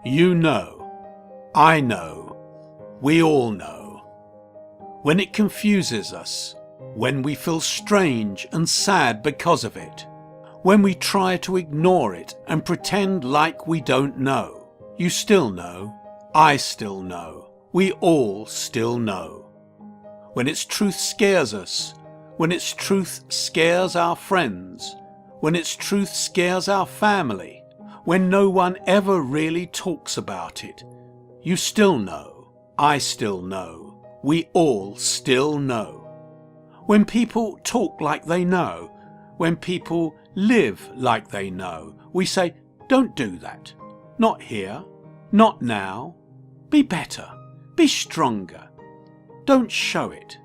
You know, I know, we all know. When it confuses us, when we feel strange and sad because of it, when we try to ignore it and pretend like we don't know, you still know, I still know, we all still know. When its truth scares us, when its truth scares our friends, when its truth scares our family, when no one ever really talks about it, you still know, I still know, we all still know. When people talk like they know, when people live like they know, we say, don't do that. Not here, not now. Be better, be stronger. Don't show it.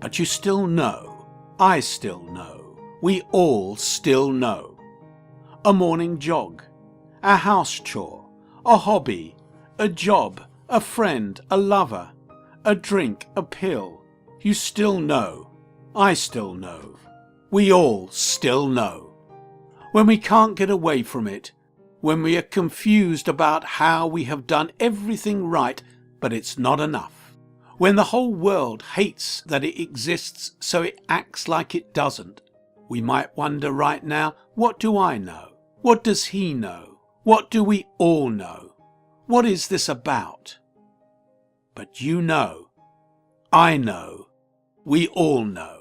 But you still know, I still know, we all still know. A morning jog, a house chore, a hobby, a job, a friend, a lover, a drink, a pill. You still know, I still know, we all still know. When we can't get away from it, when we are confused about how we have done everything right, but it's not enough. When the whole world hates that it exists so it acts like it doesn't, we might wonder right now, what do I know? What does he know? What do we all know? What is this about? But you know, I know, we all know.